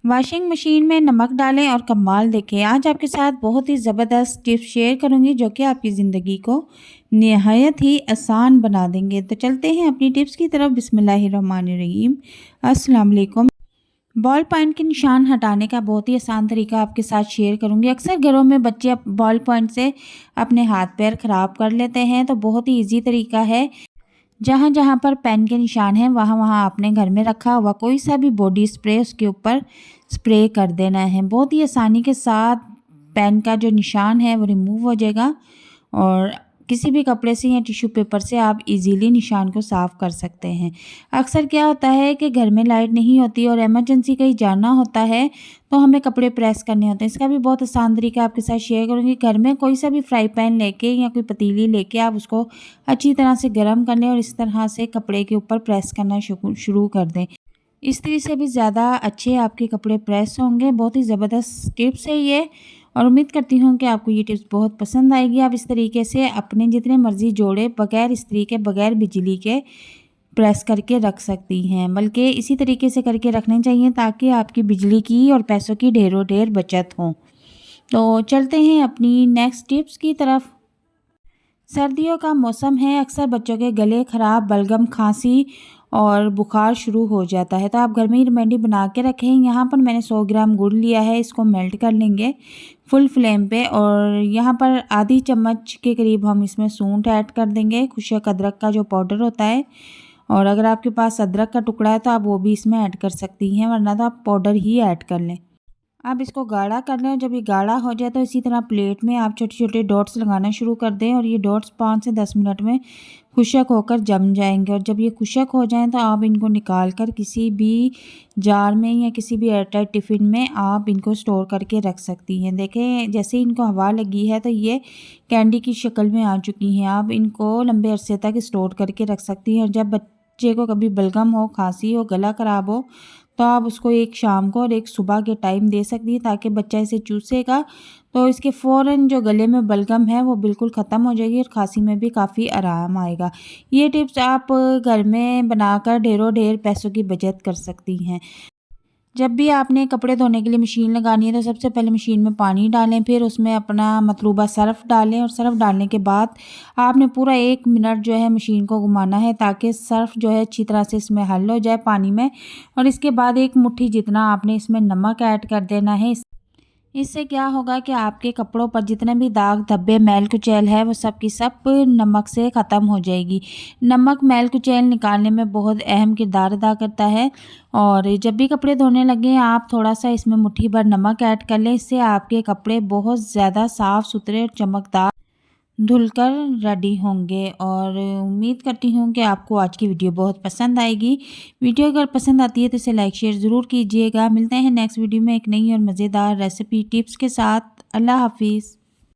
Washing machine में नमक डालें और कमाल देखें। आज आपके साथ बहुत ही ज़बरदस्त टिप्स शेयर करूंगी जो कि आपकी ज़िंदगी को निहायत ही आसान बना देंगे। तो चलते हैं अपनी टिप्स की तरफ। बिस्मिल्लाहिर्रहमानिर्रहीम। अस्सलाम वालेकुम। बॉल पॉइंट के निशान हटाने का बहुत ही आसान तरीका आपके साथ शेयर करूंगी। अक्सर घरों में बच्चे बॉल पॉइंट से अपने हाथ पैर ख़राब कर लेते हैं, तो बहुत ही ईजी तरीका है। जहाँ जहाँ पर पेन के निशान हैं वहाँ वहाँ आपने घर में रखा हुआ कोई सा भी बॉडी स्प्रे उसके ऊपर स्प्रे कर देना है। बहुत ही आसानी के साथ पेन का जो निशान है वो रिमूव हो जाएगा और किसी भी कपड़े से या टिश्यू पेपर से आप इजीली निशान को साफ़ कर सकते हैं। अक्सर क्या होता है कि घर में लाइट नहीं होती और इमरजेंसी कहीं जाना होता है, तो हमें कपड़े प्रेस करने होते हैं। इसका भी बहुत आसान तरीका आपके साथ शेयर करूँगी। घर में कोई सा भी फ्राई पैन लेके या कोई पतीली लेके आप उसको अच्छी तरह से गर्म कर लें और इस तरह से कपड़े के ऊपर प्रेस करना शुरू कर दें। इस तरह से भी ज़्यादा अच्छे आपके कपड़े प्रेस होंगे। बहुत ही ज़बरदस्त टिप्स है ये और उम्मीद करती हूँ कि आपको ये टिप्स बहुत पसंद आएगी। आप इस तरीके से अपने जितने मर्ज़ी जोड़े बगैर इस्त्री के, बगैर बिजली के प्रेस करके रख सकती हैं। बल्कि इसी तरीके से करके रखने चाहिए ताकि आपकी बिजली की और पैसों की ढेरों ढेर बचत हो। तो चलते हैं अपनी नेक्स्ट टिप्स की तरफ। सर्दियों का मौसम है, अक्सर बच्चों के गले ख़राब, बलगम, खांसी और बुखार शुरू हो जाता है, तो आप घर में ही रेमेडी बना के रखें। यहाँ पर मैंने 100 ग्राम गुड़ लिया है, इसको मेल्ट कर लेंगे फुल फ्लेम पे और यहाँ पर आधी चम्मच के करीब हम इसमें सूंठ ऐड कर देंगे, खुशक अदरक का जो पाउडर होता है। और अगर आपके पास अदरक का टुकड़ा है तो आप वो भी इसमें ऐड कर सकती हैं, वरना तो आप पाउडर ही ऐड कर लें। आप इसको गाढ़ा कर लें और जब ये गाढ़ा हो जाए तो इसी तरह प्लेट में आप छोटे छोटे डॉट्स लगाना शुरू कर दें और ये डॉट्स 5 से 10 मिनट में खुशक होकर जम जाएंगे। और जब ये खुशक हो जाएं तो आप इनको निकाल कर किसी भी जार में या किसी भी एयरटाइट टिफ़िन में आप इनको स्टोर करके रख सकती हैं। देखें जैसे इनको हवा लगी है तो ये कैंडी की शक्ल में आ चुकी हैं। आप इनको लंबे अरसे तक स्टोर करके रख सकती हैं और जब बच्चे को कभी बलगम हो, खांसी हो, गला ख़राब हो तो आप उसको एक शाम को और एक सुबह के टाइम दे सकती हैं ताकि बच्चा इसे चूसेगा तो इसके फ़ौरन जो गले में बलगम है वो बिल्कुल ख़त्म हो जाएगी और खांसी में भी काफ़ी आराम आएगा। ये टिप्स आप घर में बनाकर ढेरों ढेर पैसों की बचत कर सकती हैं। जब भी आपने कपड़े धोने के लिए मशीन लगानी है तो सबसे पहले मशीन में पानी डालें, फिर उसमें अपना मतलूबा सर्फ़ डालें और सर्फ़ डालने के बाद आपने पूरा 1 मिनट जो है मशीन को घुमाना है ताकि सर्फ़ जो है अच्छी तरह से इसमें हल हो जाए पानी में। और इसके बाद 1 मुट्ठी जितना आपने इसमें नमक ऐड कर देना है। इससे क्या होगा कि आपके कपड़ों पर जितने भी दाग धब्बे मैल कुचैल है वो सब की सब नमक से ख़त्म हो जाएगी। नमक मैल कुचैल निकालने में बहुत अहम किरदार अदा करता है। और जब भी कपड़े धोने लगे आप थोड़ा सा इसमें मुट्ठी भर नमक ऐड कर लें, इससे आपके कपड़े बहुत ज़्यादा साफ़ सुथरे और चमकदार धुलकर रेडी होंगे। और उम्मीद करती हूँ कि आपको आज की वीडियो बहुत पसंद आएगी। वीडियो अगर पसंद आती है तो इसे लाइक शेयर ज़रूर कीजिएगा। मिलते हैं नेक्स्ट वीडियो में एक नई और मज़ेदार रेसिपी टिप्स के साथ। अल्लाह हाफिज़।